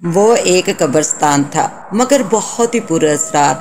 وہ ایک قبرستان تھا مگر بہت ہی پر اسرار،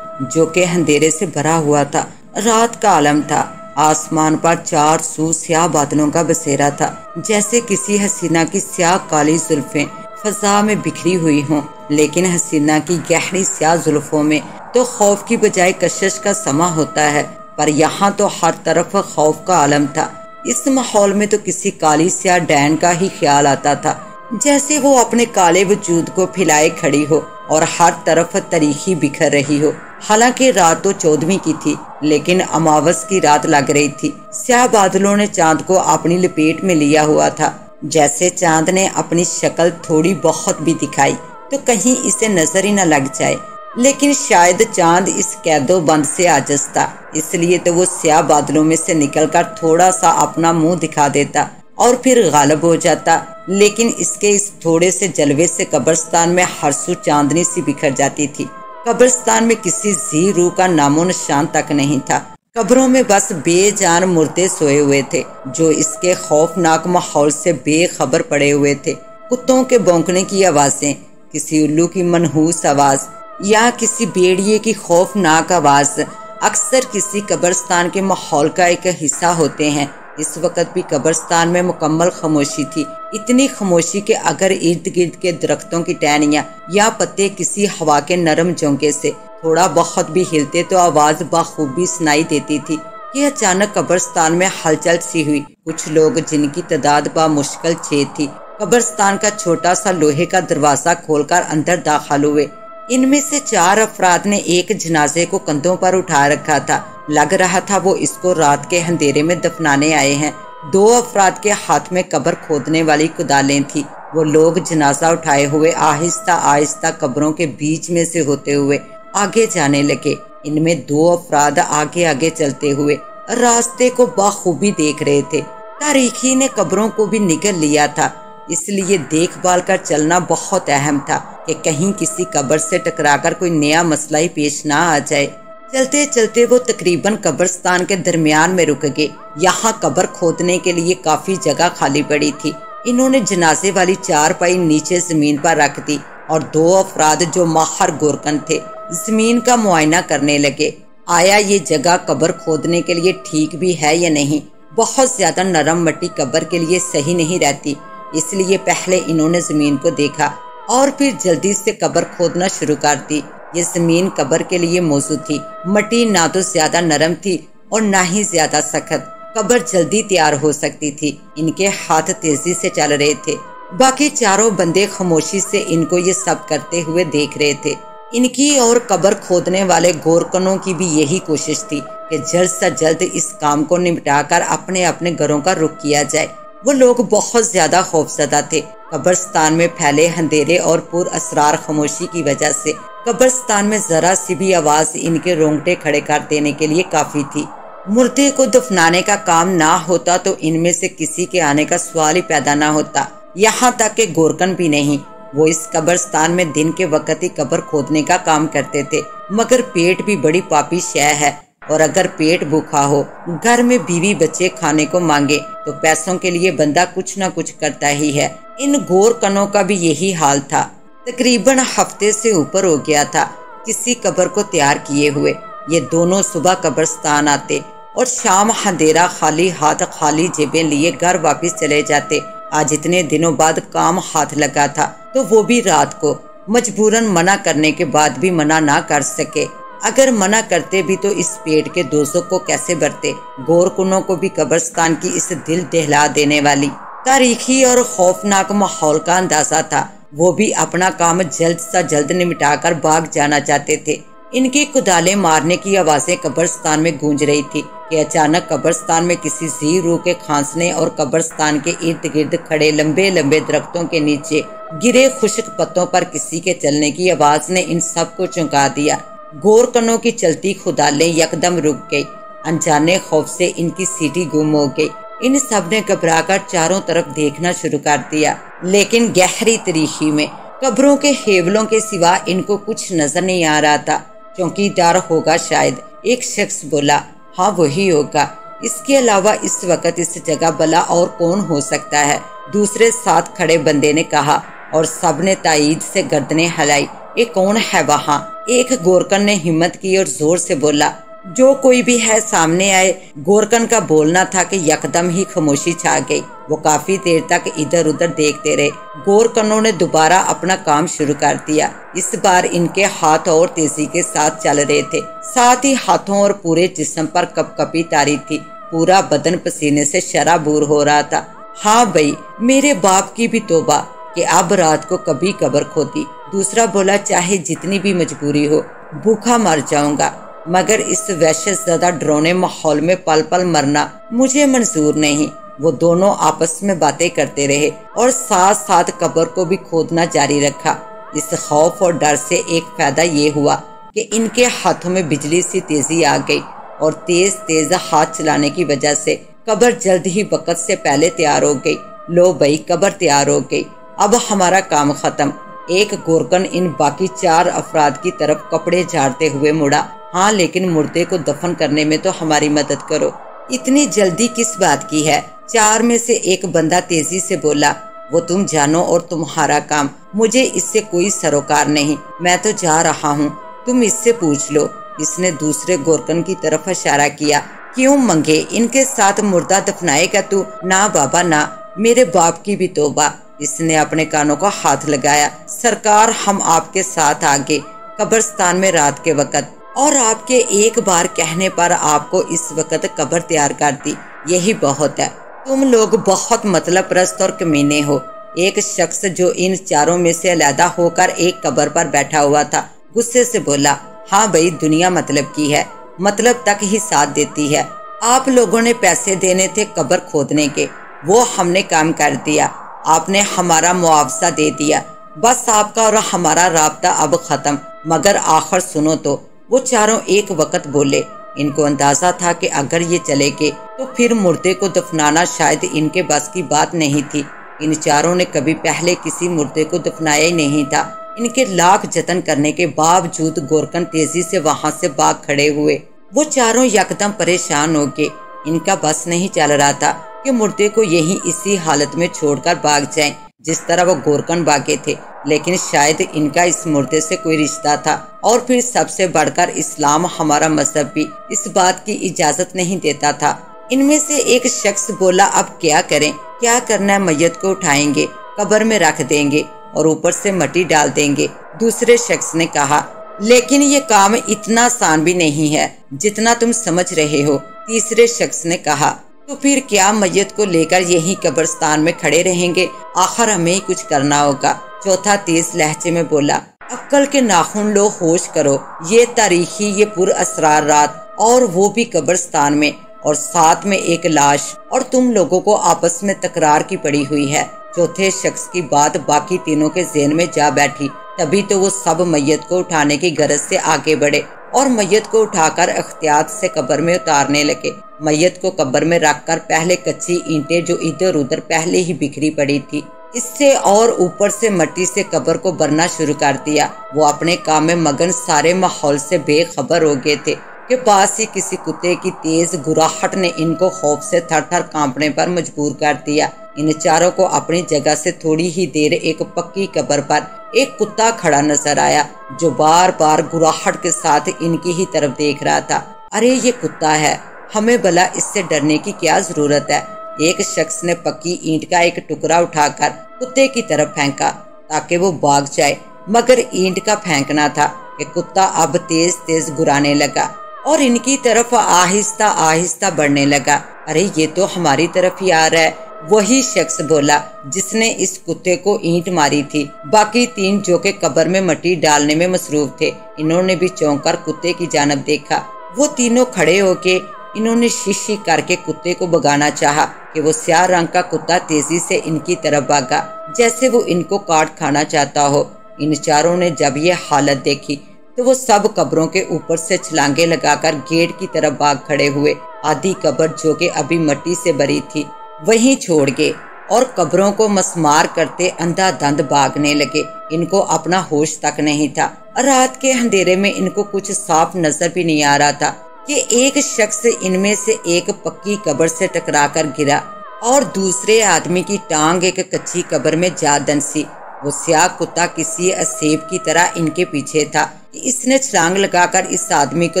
جو کہ اندھیرے سے بھرا ہوا تھا۔ رات کا عالم تھا، آسمان پر چار سو سیاہ بادلوں کا بسیرا تھا، جیسے کسی حسینہ کی سیاہ کالی زلفیں فضا میں بکھری ہوئی ہوں۔ لیکن حسینہ کی گہری سیاہ زلفوں میں تو خوف کی بجائے کشش کا سما ہوتا ہے، پر یہاں تو ہر طرف خوف کا عالم تھا۔ اس ماحول میں تو کسی کالی سیاہ ڈین کا ہی خیال آتا تھا، جیسے وہ اپنے کالے وجود کو پھیلائے کھڑی ہو اور ہر طرف تاریکی بکھر رہی ہو۔ حالانکہ رات تو 14ویں کی تھی، لیکن اماوس کی رات لگ رہی تھی۔ سیاہ بادلوں نے چاند کو اپنی لپیٹ میں لیا ہوا تھا، جیسے چاند نے اپنی شکل تھوڑی بہت بھی دکھائی تو کہیں اسے نظر ہی نہ لگ جائے۔ لیکن شاید چاند اس قید و بند سے عاجز تھا، اس لیے تو وہ سیاہ بادلوں میں سے نکل کر تھوڑا سا اپنا منہ دکھا دیتا اور پھر غائب ہو جاتا۔ لیکن اس کے اس تھوڑے سے جلوے سے قبرستان میں ہر سو چاندنی سی بکھر جاتی تھی۔ قبرستان میں کسی ذی روح کا نام و نشان تک نہیں تھا۔ قبروں میں بس بے جان مردے سوئے ہوئے تھے، جو اس کے خوفناک ماحول سے بے خبر پڑے ہوئے تھے۔ کتوں کے بھونکنے کی آوازیں، کسی الو کی منحوس آواز یا کسی بھیڑیے کی خوفناک آواز اکثر کسی قبرستان کے ماحول کا ایک حصہ ہوتے ہیں۔ اس وقت بھی قبرستان میں مکمل خاموشی تھی، اتنی خاموشی کہ اگر ارد گرد کے درختوں کی ٹہنیاں یا پتے کسی ہوا کے نرم جھونکے سے تھوڑا بہت بھی ہلتے تو آواز بخوبی سنائی دیتی تھی کہ اچانک قبرستان میں ہلچل سی ہوئی۔ کچھ لوگ، جن کی تعداد بامشکل 6 تھی، قبرستان کا چھوٹا سا لوہے کا دروازہ کھول کر اندر داخل ہوئے۔ ان میں سے 4 افراد نے ایک جنازے کو کندھوں پر اٹھا رکھا تھا، لگ رہا تھا وہ اس کو رات کے اندھیرے میں دفنانے آئے ہیں۔ 2 افراد کے ہاتھ میں قبر کھودنے والی کدالیں تھیں۔ وہ لوگ جنازہ اٹھائے ہوئے آہستہ آہستہ قبروں کے بیچ میں سے ہوتے ہوئے آگے جانے لگے۔ ان میں 2 افراد آگے آگے چلتے ہوئے راستے کو بخوبی دیکھ رہے تھے۔ تاریخی نے قبروں کو بھی نگل لیا تھا، اس لیے دیکھ بھال کر چلنا بہت اہم تھا کہ کہیں کسی قبر سے ٹکرا کر کوئی نیا مسئلہ ہی پیش نہ آ جائے۔ چلتے چلتے وہ تقریباً قبرستان کے درمیان میں رک گئے۔ یہاں قبر کھودنے کے لیے کافی جگہ خالی پڑی تھی۔ انہوں نے جنازے والی 4 پائی نیچے زمین پر رکھ دی اور 2 افراد جو ماہر گورکن تھے زمین کا معائنہ کرنے لگے۔ آیا یہ جگہ قبر کھودنے کے لیے ٹھیک بھی ہے یا نہیں؟ بہت زیادہ نرم مٹی قبر کے لیے صحیح نہیں رہتی، اس لیے پہلے انہوں نے زمین کو دیکھا اور پھر جلدی سے قبر کھودنا شروع کر دی۔ یہ زمین قبر کے لیے موزوں تھی، مٹی نہ تو زیادہ نرم تھی اور نہ ہی زیادہ سخت۔ قبر جلدی تیار ہو سکتی تھی۔ ان کے ہاتھ تیزی سے چل رہے تھے۔ باقی 4 بندے خاموشی سے ان کو یہ سب کرتے ہوئے دیکھ رہے تھے۔ ان کی اور قبر کھودنے والے گورکنوں کی بھی یہی کوشش تھی کہ جلد سے جلد اس کام کو نمٹا کر اپنے اپنے گھروں کا رخ کیا جائے۔ وہ لوگ بہت زیادہ خوفزدہ تھے۔ قبرستان میں پھیلے اندھیرے اور پر اسرار خاموشی کی وجہ سے قبرستان میں ذرا سی بھی آواز ان کے رونگٹے کھڑے کر دینے کے لیے کافی تھی۔ مردے کو دفنانے کا کام نہ ہوتا تو ان میں سے کسی کے آنے کا سوال ہی پیدا نہ ہوتا، یہاں تک کہ گورکن بھی نہیں۔ وہ اس قبرستان میں دن کے وقت ہی قبر کھودنے کا کام کرتے تھے، مگر پیٹ بھی بڑی پاپی شے ہے، اور اگر پیٹ بھوکا ہو، گھر میں بیوی بچے کھانے کو مانگے تو پیسوں کے لیے بندہ کچھ نہ کچھ کرتا ہی ہے۔ ان گورکنوں کا بھی یہی حال تھا۔ تقریباً ہفتے سے اوپر ہو گیا تھا کسی قبر کو تیار کیے ہوئے۔ یہ دونوں صبح قبرستان آتے اور شام اندھیرا خالی ہاتھ خالی جیبیں لیے گھر واپس چلے جاتے۔ آج اتنے دنوں بعد کام ہاتھ لگا تھا تو وہ بھی رات کو۔ مجبوراً منع کرنے کے بعد بھی منع نہ کر سکے۔ اگر منع کرتے بھی تو اس پیٹ کے دوزخ کو کیسے بھرتے؟ گورکنوں کو بھی قبرستان کی اس دل دہلا دینے والی تاریخی اور خوفناک ماحول کا اندازہ تھا۔ وہ بھی اپنا کام جلد سے جلد نمٹا کر بھاگ جانا چاہتے تھے۔ ان کی کدالیں مارنے کی آوازیں قبرستان میں گونج رہی تھی کہ اچانک قبرستان میں کسی ذی روح کے کھانسنے اور قبرستان کے ارد گرد کھڑے لمبے لمبے درختوں کے نیچے گرے خشک پتوں پر کسی کے چلنے کی آواز نے ان سب کو چونکا دیا۔ گورکنوں کی چلتی کدالیں یکدم رک گئی۔ انجانے خوف سے ان کی سیٹی گم ہو گئی۔ ان سب نے گھبرا کر چاروں طرف دیکھنا شروع کر دیا، لیکن گہری تاریکی میں قبروں کے ہیولوں کے سوا ان کو کچھ نظر نہیں آ رہا تھا۔ چوکیدار ہوگا شاید، ایک شخص بولا۔ ہاں وہی ہوگا، اس کے علاوہ اس وقت اس جگہ بلا اور کون ہو سکتا ہے؟ دوسرے ساتھ کھڑے بندے نے کہا۔ اور سب نے تائید سے گردنیں ہلائی۔ یہ کون ہے وہاں؟ ایک گورکن نے ہمت کی اور زور سے بولا، جو کوئی بھی ہے سامنے آئے۔ گورکن کا بولنا تھا کہ یکدم ہی خاموشی چھا گئی۔ وہ کافی دیر تک ادھر ادھر دیکھتے رہے۔ گورکنوں نے دوبارہ اپنا کام شروع کر دیا۔ اس بار ان کے ہاتھ اور تیزی کے ساتھ چل رہے تھے، ساتھ ہی ہاتھوں اور پورے جسم پر کپ کپی طاری تھی۔ پورا بدن پسینے سے شرابور ہو رہا تھا۔ ہاں بھائی، میرے باپ کی بھی توبہ کہ اب رات کو کبھی قبر کھودی۔ دوسرا بولا، چاہے جتنی بھی مجبوری ہو، بھوکا مر جاؤں گا، مگر اس وحشت زدہ ڈرونے ماحول میں پل پل مرنا مجھے منظور نہیں۔ وہ دونوں آپس میں باتیں کرتے رہے اور ساتھ ساتھ قبر کو بھی کھودنا جاری رکھا۔ اس خوف اور ڈر سے ایک فائدہ یہ ہوا کہ ان کے ہاتھوں میں بجلی سی تیزی آ گئی اور تیز تیز ہاتھ چلانے کی وجہ سے قبر جلد ہی وقت سے پہلے تیار ہو گئی۔ لو بھائی، قبر تیار ہو گئی، اب ہمارا کام ختم۔ ایک گورکن ان باقی 4 افراد کی طرف کپڑے جھاڑتے ہوئے مڑا۔ ہاں، لیکن مردے کو دفن کرنے میں تو ہماری مدد کرو۔ اتنی جلدی کس بات کی ہے؟ 4 میں سے ایک بندہ تیزی سے بولا، وہ تم جانو اور تمہارا کام، مجھے اس سے کوئی سروکار نہیں، میں تو جا رہا ہوں، تم اس سے پوچھ لو۔ اس نے دوسرے گورکن کی طرف اشارہ کیا۔ کیوں منگے، ان کے ساتھ مردہ دفنائے گا تو؟ نہ بابا نہ، میرے باپ کی بھی توبہ۔ اس نے اپنے کانوں کو ہاتھ لگایا۔ سرکار، ہم آپ کے ساتھ آگے قبرستان میں رات کے وقت، اور آپ کے ایک بار کہنے پر آپ کو اس وقت قبر تیار کر دی، یہی بہت ہے۔ تم لوگ بہت مطلب پرست اور کمینے ہو۔ ایک شخص جو ان 4 میں سے علیحدہ ہو کر ایک قبر پر بیٹھا ہوا تھا غصے سے بولا، ہاں بھائی، دنیا مطلب کی ہے، مطلب تک ہی ساتھ دیتی ہے۔ آپ لوگوں نے پیسے دینے تھے قبر کھودنے کے، وہ ہم نے کام کر دیا، آپ نے ہمارا معاوضہ دے دیا، بس آپ کا اور ہمارا رابطہ اب ختم۔ مگر آخر سنو تو، وہ 4 ایک وقت بولے۔ ان کو اندازہ تھا کہ اگر یہ چلے گئے تو پھر مردے کو دفنانا شاید ان کے بس کی بات نہیں تھی۔ ان 4 نے کبھی پہلے کسی مردے کو دفنایا ہی نہیں تھا۔ ان کے لاکھ جتن کرنے کے باوجود گورکن تیزی سے وہاں سے بھاگ کھڑے ہوئے۔ وہ 4 یکدم پریشان ہو گئے۔ ان کا بس نہیں چل رہا تھا کہ مردے کو یہیں اسی حالت میں چھوڑ کر بھاگ جائیں جس طرح وہ گورکن بھاگے تھے، لیکن شاید ان کا اس مردے سے کوئی رشتہ تھا، اور پھر سب سے بڑھ کر اسلام، ہمارا مذہب بھی اس بات کی اجازت نہیں دیتا تھا۔ ان میں سے ایک شخص بولا، اب کیا کریں؟ کیا کرنا ہے؟ میت کو اٹھائیں گے، قبر میں رکھ دیں گے اور اوپر سے مٹی ڈال دیں گے۔ دوسرے شخص نے کہا، لیکن یہ کام اتنا آسان بھی نہیں ہے جتنا تم سمجھ رہے ہو۔ تیسرے شخص نے کہا، تو پھر کیا میت کو لے کر یہی قبرستان میں کھڑے رہیں گے؟ آخر ہمیں ہی کچھ کرنا ہوگا۔ چوتھا تیز لہجے میں بولا، عقل کے ناخن لو، ہوش کرو، یہ تاریخی، یہ پر اسرار رات، اور وہ بھی قبرستان میں، اور ساتھ میں ایک لاش، اور تم لوگوں کو آپس میں تکرار کی پڑی ہوئی ہے۔ چوتھے شخص کی بات باقی تینوں کے ذہن میں جا بیٹھی، تبھی تو وہ سب میت کو اٹھانے کی غرض سے آگے بڑھے اور میت کو اٹھا کر احتیاط سے قبر میں اتارنے لگے۔ میت کو قبر میں رکھ کر پہلے کچی اینٹیں جو ادھر ادھر پہلے ہی بکھری پڑی تھی، اس سے اور اوپر سے مٹی سے قبر کو بھرنا شروع کر دیا۔ وہ اپنے کام میں مگن سارے ماحول سے بے خبر ہو گئے تھے کہ پاس ہی کسی کتے کی تیز گراہٹ نے ان کو خوف سے تھر تھر کانپنے پر مجبور کر دیا۔ ان 4 کو اپنی جگہ سے تھوڑی ہی دیر ایک پکی قبر پر ایک کتا کھڑا نظر آیا جو بار بار گراہٹ کے ساتھ ان کی ہی طرف دیکھ رہا تھا۔ ارے یہ کتا ہے، ہمیں بھلا اس سے ڈرنے کی کیا ضرورت ہے؟ ایک شخص نے پکی اینٹ کا ایک ٹکڑا اٹھا کر کتے کی طرف پھینکا تاکہ وہ بھاگ جائے، مگر اینٹ کا پھینکنا تھا کہ کتا اب تیز تیز گرانے لگا اور ان کی طرف آہستہ آہستہ بڑھنے لگا۔ ارے یہ تو ہماری طرف ہی آ رہا ہے، وہی شخص بولا جس نے اس کتے کو اینٹ ماری تھی۔ باقی 3 جو کہ قبر میں مٹی ڈالنے میں مصروف تھے، انہوں نے بھی چونک کر کتے کی جانب دیکھا۔ وہ تینوں کھڑے ہو کے انہوں نے شیشی کر کے کتے کو بھگانا چاہا کہ وہ سیاہ رنگ کا کتا تیزی سے ان کی طرف بھاگا جیسے وہ ان کو کاٹ کھانا چاہتا ہو۔ ان 4 نے جب یہ حالت دیکھی تو وہ سب قبروں کے اوپر سے چھلانگے لگا کر گیٹ کی طرف بھاگ کھڑے ہوئے۔ آدھی قبر جو کہ ابھی مٹی سے بھری تھی وہیں چھوڑ گئے اور قبروں کو مسمار کرتے اندھا دھند بھاگنے لگے۔ ان کو اپنا ہوش تک نہیں تھا۔ رات کے اندھیرے میں ان کو کچھ صاف نظر بھی نہیں آ رہا تھا کہ ایک شخص ان میں سے ایک پکی قبر سے ٹکرا کر گرا اور دوسرے آدمی کی ٹانگ ایک کچی قبر میں جا دنسی۔ وہ سیاہ کتا کسی اسیب کی طرح ان کے پیچھے تھا کہ اس نے چھلانگ لگا کر اس آدمی کو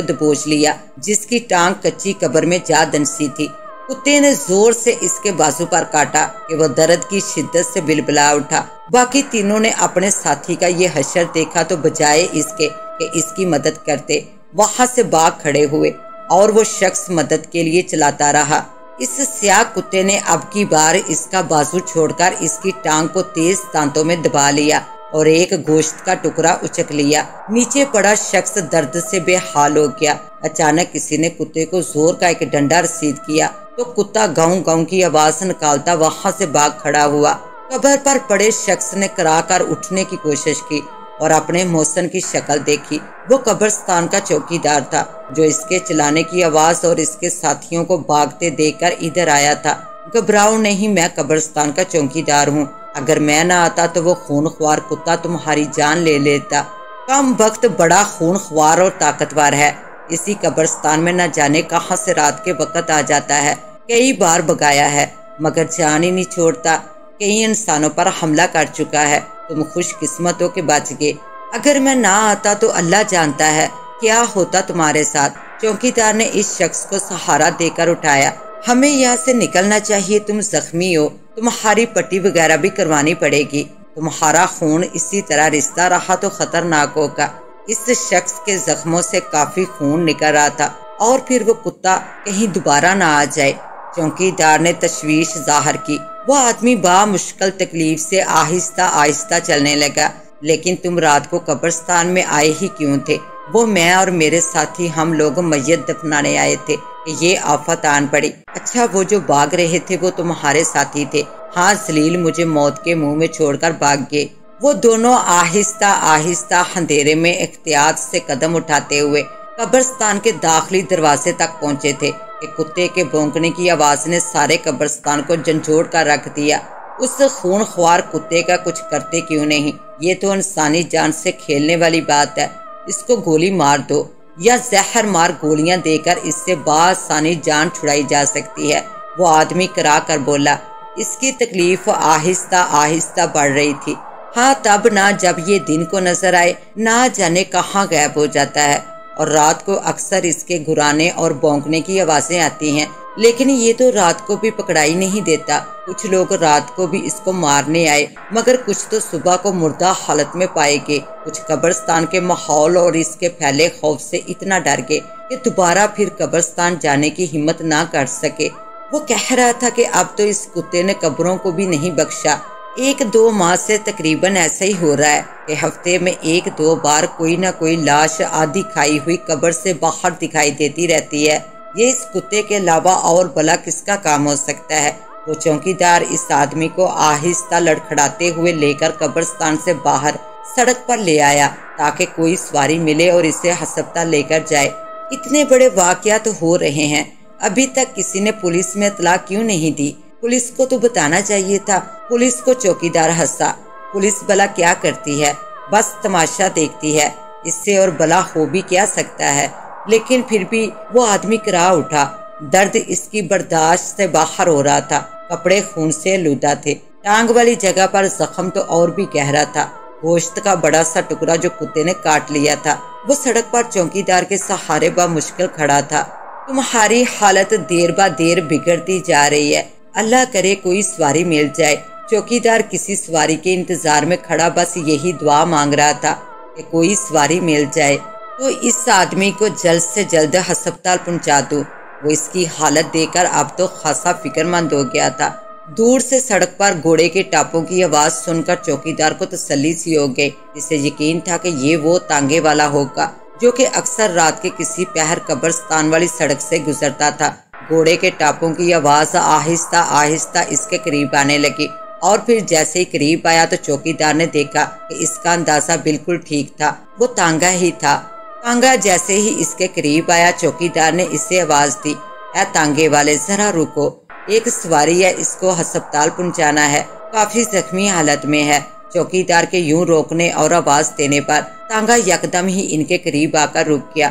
دبوچ لیا جس کی ٹانگ کچی قبر میں جا دنسی تھی۔ کتے نے زور سے اس کے بازو پر کاٹا کہ وہ درد کی شدت سے بلبلا اٹھا۔ باقی تینوں نے اپنے ساتھی کا یہ حشر دیکھا تو بجائے اس کے کہ اس کی مدد کرتے وہاں سے بھاگ کھڑے ہوئے اور وہ شخص مدد کے لیے چلاتا رہا۔ اس سیاہ کتے نے اب کی بار اس کا بازو چھوڑ کر اس کی ٹانگ کو تیز دانتوں میں دبا لیا اور ایک گوشت کا ٹکڑا اچک لیا۔ نیچے پڑا شخص درد سے بے حال ہو گیا۔ اچانک کسی نے کتے کو زور کا ایک ڈنڈا رسید کیا تو کتا گاؤں گاؤں کی آواز نکالتا وہاں سے بھاگ کھڑا ہوا۔ قبر پر پڑے شخص نے کرا کر اٹھنے کی کوشش کی اور اپنے محسن کی شکل دیکھی۔ وہ قبرستان کا چوکی دار تھا جو اس کے چلانے کی آواز اور اس کے ساتھیوں کو بھاگتے دیکھ کر ادھر آیا تھا۔ گھبراؤ نہیں، میں قبرستان کا چوکی دار ہوں۔ اگر میں نہ آتا تو وہ خون خوار کتا تمہاری جان لے لیتا۔ کم وقت بڑا خون خوار اور طاقتور ہے۔ اسی قبرستان میں نہ جانے کہاں سے رات کے وقت آ جاتا ہے۔ کئی بار بگایا ہے مگر جان ہی نہیں چھوڑتا۔ کئی انسانوں پر حملہ کر چکا ہے۔ تم خوش قسمت ہو کہ بچ گئے۔ اگر میں نہ آتا تو اللہ جانتا ہے کیا ہوتا تمہارے ساتھ۔ چوکیدار نے اس شخص کو سہارا دے کر اٹھایا۔ ہمیں یہاں سے نکلنا چاہیے، تم زخمی ہو، تمہاری پٹی وغیرہ بھی کروانی پڑے گی۔ تمہارا خون اسی طرح رستا رہا تو خطرناک ہوگا۔ اس شخص کے زخموں سے کافی خون نکل رہا تھا اور پھر وہ کتا کہیں دوبارہ نہ آ جائے۔ چوکیدار نے تشویش ظاہر کی۔ وہ آدمی بامشکل تکلیف سے آہستہ آہستہ چلنے لگا۔ لیکن تم رات کو قبرستان میں آئے ہی کیوں تھے؟ وہ میں اور میرے ساتھی ہم لوگ میت دفنانے آئے تھے کہ یہ آفت آن پڑی۔ اچھا، وہ جو بھاگ رہے تھے وہ تمہارے ساتھی تھے؟ ہاں، ذلیل مجھے موت کے منہ میں چھوڑ کر بھاگ گئے۔ وہ دونوں آہستہ آہستہ اندھیرے میں احتیاط سے قدم اٹھاتے ہوئے قبرستان کے داخلی دروازے تک پہنچے تھے کہ کتے کے بھونکنے کی آواز نے سارے قبرستان کو جھنجھوڑ کر رکھ دیا۔ اس خون خوار کتے کا کچھ کرتے کیوں نہیں؟ یہ تو انسانی جان سے کھیلنے والی بات ہے۔ اس کو گولی مار دو یا زہر مار گولیاں دے کر اس سے بآسانی جان چھڑائی جا سکتی ہے، وہ آدمی کرا کر بولا۔ اس کی تکلیف آہستہ آہستہ بڑھ رہی تھی۔ ہاں، تب نہ جب یہ دن کو نظر آئے نہ جانے کہاں غائب ہو جاتا ہے، اور رات کو اکثر اس کے گھرانے اور بھونکنے کی آوازیں آتی ہیں، لیکن یہ تو رات کو بھی پکڑائی نہیں دیتا۔ کچھ لوگ رات کو بھی اس کو مارنے آئے مگر کچھ تو صبح کو مردہ حالت میں پائے گئے۔ کچھ قبرستان کے ماحول اور اس کے پھیلے خوف سے اتنا ڈر گئے کہ دوبارہ پھر قبرستان جانے کی ہمت نہ کر سکے۔ وہ کہہ رہا تھا کہ اب تو اس کتے نے قبروں کو بھی نہیں بخشا۔ 1-2 ماہ سے تقریباً ایسا ہی ہو رہا ہے کہ ہفتے میں 1-2 بار کوئی نہ کوئی لاش آدھی کھائی ہوئی قبر سے باہر دکھائی دیتی رہتی ہے۔ یہ اس کتے کے علاوہ اور بھلا کس کا کام ہو سکتا ہے؟ وہ چوکیدار اس آدمی کو آہستہ لڑکھڑاتے ہوئے لے کر قبرستان سے باہر سڑک پر لے آیا تاکہ کوئی سواری ملے اور اسے ہسپتال لے کر جائے۔ اتنے بڑے واقعات ہو رہے ہیں، ابھی تک کسی نے پولیس میں اطلاع کیوں نہیں دی؟ پولیس کو تو بتانا چاہیے تھا۔ پولیس کو چوکیدار ہنسا۔ پولیس بلا کیا کرتی ہے؟ بس تماشا دیکھتی ہے، اس سے اور بلا ہو بھی کیا سکتا ہے؟ لیکن پھر بھی وہ آدمی کرا اٹھا۔ درد اس کی برداشت سے باہر ہو رہا تھا۔ کپڑے خون سے آلودہ تھے۔ ٹانگ والی جگہ پر زخم تو اور بھی گہرا تھا۔ گوشت کا بڑا سا ٹکڑا جو کتے نے کاٹ لیا تھا۔ وہ سڑک پر چوکیدار کے سہارے بامشکل کھڑا تھا۔ تمہاری حالت دیر با دیر بگڑتی جا رہی ہے، اللہ کرے کوئی سواری مل جائے۔ چوکیدار کسی سواری کے انتظار میں کھڑا بس یہی دعا مانگ رہا تھا کہ کوئی سواری مل جائے تو اس آدمی کو جلد سے جلد ہسپتال پہنچا دوں۔ وہ اس کی حالت دیکھ کر اب تو خاصا فکر مند ہو گیا تھا۔ دور سے سڑک پر گھوڑے کے ٹاپوں کی آواز سن کر چوکیدار کو تسلی سی ہو گئی۔ اسے یقین تھا کہ یہ وہ تانگے والا ہوگا جو کہ اکثر رات کے کسی پہر قبرستان والی سڑک سے گزرتا تھا۔ گھوڑے کے ٹاپوں کی آواز آہستہ آہستہ اس کے قریب آنے لگی، اور پھر جیسے ہی قریب آیا تو چوکیدار نے دیکھا کہ اس کا اندازہ بالکل ٹھیک تھا، وہ تانگا ہی تھا۔ تانگا جیسے ہی اس کے قریب آیا چوکیدار نے اسے آواز دی، اے تانگے والے ذرا رکو، ایک سواری ہے، اس کو ہسپتال پہنچانا ہے، کافی زخمی حالت میں ہے۔ چوکیدار کے یوں روکنے اور آواز دینے پر تانگا یکدم ہی ان کے قریب آ کر رک گیا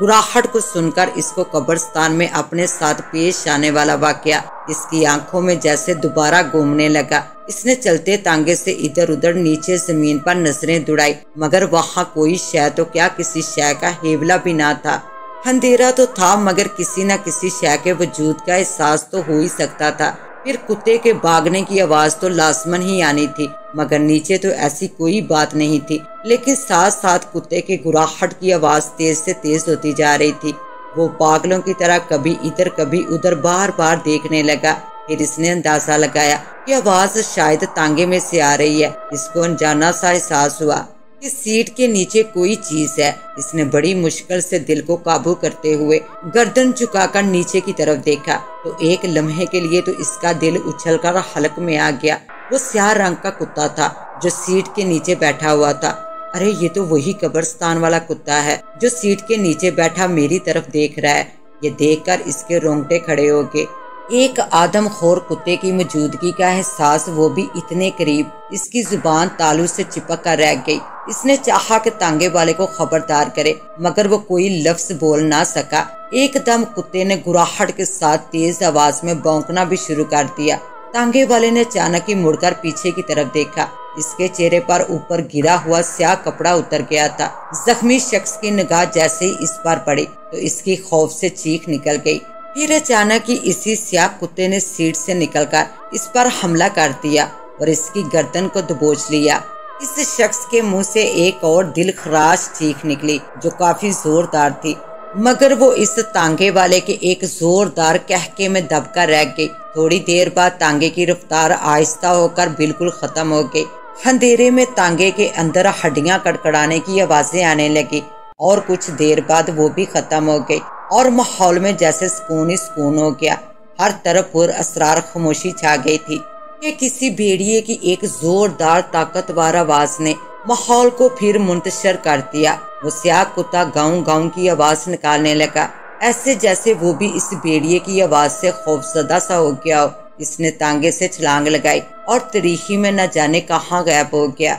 گراہٹ کو سن کر اس کو قبرستان میں اپنے ساتھ پیش آنے والا واقعہ اس کی آنکھوں میں جیسے دوبارہ گھومنے لگا۔ اس نے چلتے تانگے سے ادھر ادھر نیچے زمین پر نظریں دوڑائی، مگر وہاں کوئی شے تو کیا کسی شے کا ہیولا بھی نہ تھا۔ اندھیرا تو تھا مگر کسی نہ کسی شے کے وجود کا احساس تو ہو ہی سکتا تھا۔ پھر کتے کے بھاگنے کی آواز تو لازماً ہی آنی تھی، مگر نیچے تو ایسی کوئی بات نہیں تھی، لیکن ساتھ ساتھ کتے کے گراہٹ کی آواز تیز سے تیز ہوتی جا رہی تھی۔ وہ پاگلوں کی طرح کبھی ادھر کبھی ادھر بار بار دیکھنے لگا۔ پھر اس نے اندازہ لگایا کہ آواز شاید تانگے میں سے آ رہی ہے۔ اس کو انجانا سا احساس ہوا کہ سیٹ کے نیچے کوئی چیز ہے۔ اس نے بڑی مشکل سے دل کو قابو کرتے ہوئے گردن چکا کر نیچے کی طرف دیکھا تو ایک لمحے کے لیے تو اس کا دل اچھل کر حلق میں آ گیا۔ وہ سیاہ رنگ کا کتا تھا جو سیٹ کے نیچے بیٹھا ہوا تھا۔ ارے یہ تو وہی قبرستان والا کتا ہے جو سیٹ کے نیچے بیٹھا میری طرف دیکھ رہا ہے۔ یہ دیکھ کر اس کے رونگٹے کھڑے ہو گئے۔ ایک آدم خور کتے کی موجودگی کا احساس، وہ بھی اتنے قریب۔ اس کی زبان تالو سے چپک کر رہ گئی۔ اس نے چاہا کہ تانگے والے کو خبردار کرے، مگر وہ کوئی لفظ بول نہ سکا۔ ایک دم کتے نے گراہٹ کے ساتھ تیز آواز میں بھونکنا بھی شروع کر دیا۔ تانگے والے نے اچانک ہی مڑ کر پیچھے کی طرف دیکھا۔ اس کے چہرے پر اوپر گرا ہوا سیاہ کپڑا اتر گیا تھا۔ زخمی شخص کی نگاہ جیسے ہی اس پر پڑی تو اس کی خوف سے چیخ نکل گئی۔ پھر اچانک ہی اسی سیاہ کتے نے سیٹ سے نکل کر اس پر حملہ کر دیا اور اس کی گردن کو دبوچ لیا۔ اس شخص کے منہ سے ایک اور دل خراش چیخ نکلی جو کافی زوردار تھی، مگر وہ اس تانگے والے کے ایک زوردار کہکے میں دب کر رہ گئی۔ تھوڑی دیر بعد تانگے کی رفتار آہستہ ہو کر بالکل ختم ہو گئی۔ اندھیرے میں تانگے کے اندر ہڈیاں کڑکڑانے کی آوازیں آنے لگی اور کچھ دیر بعد وہ بھی ختم ہو گئی اور ماحول میں جیسے سکون ہی سکون ہو گیا۔ ہر طرف پر اسرار خاموشی چھا گئی تھی کہ کسی بھیڑیے کی ایک زوردار طاقتور آواز نے ماحول کو پھر منتشر کر دیا۔ وہ سیاہ کتا گاؤں گاؤں کی آواز نکالنے لگا، ایسے جیسے وہ بھی اس بھیڑیے کی آواز سے خوفزدہ سا ہو گیا ہو۔ اس نے تانگے سے چھلانگ لگائی اور تاریکی میں نہ جانے کہاں غائب ہو گیا۔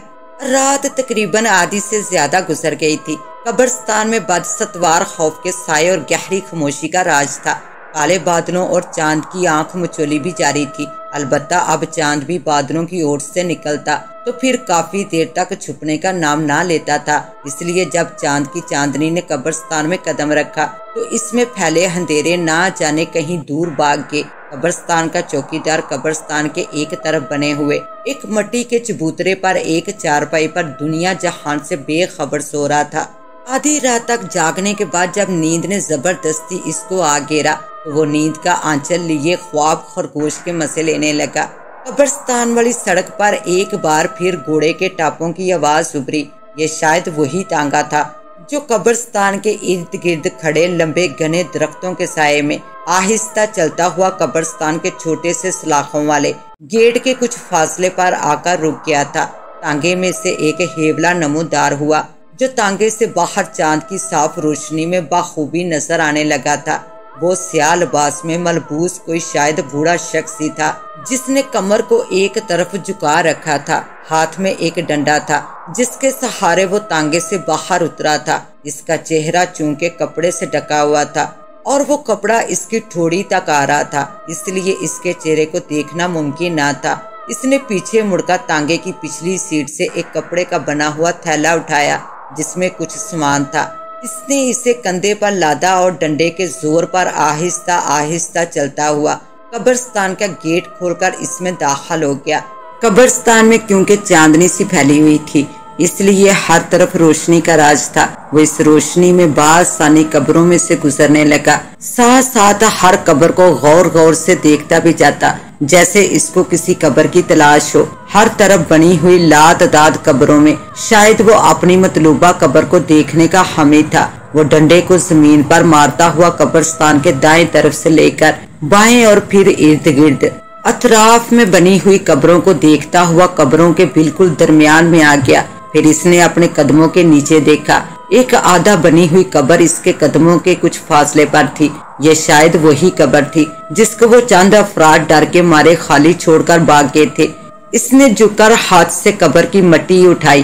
رات تقریباً آدھی سے زیادہ گزر گئی تھی۔ قبرستان میں بدستوار خوف کے سائے اور گہری خاموشی کا راج تھا۔ کالے بادلوں اور چاند کی آنکھ مچولی بھی جاری تھی، البتہ اب چاند بھی بادلوں کی اوٹ سے نکلتا تو پھر کافی دیر تک چھپنے کا نام نہ لیتا تھا۔ اس لیے جب چاند کی چاندنی نے قبرستان میں قدم رکھا تو اس میں پھیلے اندھیرے نہ جانے کہیں دور بھاگ گئے۔ قبرستان کا چوکیدار قبرستان کے ایک طرف بنے ہوئے ایک مٹی کے چبوترے پر ایک چارپائی پر دنیا جہان سے بے خبر سو رہا تھا۔ آدھی رات تک جاگنے کے بعد جب نیند نے زبردستی اس کو آ گھیرا تو وہ نیند کا آنچل لیے خواب خرگوش کے مزے لینے لگا۔ قبرستان والی سڑک پر ایک بار پھر گھوڑے کے ٹاپوں کی آواز ابھری۔ یہ شاید وہی تانگا تھا جو قبرستان کے ارد گرد کھڑے لمبے گھنے درختوں کے سائے میں آہستہ چلتا ہوا قبرستان کے چھوٹے سے سلاخوں والے گیٹ کے کچھ فاصلے پر آ کر رک گیا تھا۔ تانگے میں سے ایک ہیولا نمودار ہوا جو تانگے سے باہر چاند کی صاف روشنی میں بخوبی نظر آنے لگا تھا۔ وہ سیاہ لباس میں ملبوس کوئی شاید بوڑھا شخص ہی تھا جس نے کمر کو ایک طرف جھکا رکھا تھا۔ ہاتھ میں ایک ڈنڈا تھا جس کے سہارے وہ تانگے سے باہر اترا تھا۔ اس کا چہرہ چونکہ کپڑے سے ڈھکا ہوا تھا اور وہ کپڑا اس کی ٹھوڑی تک آ رہا تھا، اس لیے اس کے چہرے کو دیکھنا ممکن نہ تھا۔ اس نے پیچھے مڑ کر تانگے کی پچھلی سیٹ سے ایک کپڑے کا بنا ہوا تھیلا اٹھایا جس میں کچھ سامان تھا۔ اس نے اسے کندھے پر لادا اور ڈنڈے کے زور پر آہستہ آہستہ چلتا ہوا قبرستان کا گیٹ کھول کر اس میں داخل ہو گیا۔ قبرستان میں کیونکہ چاندنی سی پھیلی ہوئی تھی اس لیے ہر طرف روشنی کا راج تھا۔ وہ اس روشنی میں بآسانی قبروں میں سے گزرنے لگا، ساتھ ساتھ ہر قبر کو غور غور سے دیکھتا بھی جاتا جیسے اس کو کسی قبر کی تلاش ہو۔ ہر طرف بنی ہوئی لاتعداد قبروں میں شاید وہ اپنی مطلوبہ قبر کو دیکھنے کا حامی تھا۔ وہ ڈنڈے کو زمین پر مارتا ہوا قبرستان کے دائیں طرف سے لے کر بائیں اور پھر ارد گرد اطراف میں بنی ہوئی قبروں کو دیکھتا ہوا قبروں کے بالکل درمیان میں آ گیا۔ پھر اس نے اپنے قدموں کے نیچے دیکھا، ایک آدھا بنی ہوئی قبر اس کے قدموں کے کچھ فاصلے پر تھی۔ یہ شاید وہی قبر تھی جس کو وہ چند افراد ڈر کے مارے خالی چھوڑ کر بھاگ گئے تھے۔ اس نے جھک کر ہاتھ سے قبر کی مٹی اٹھائی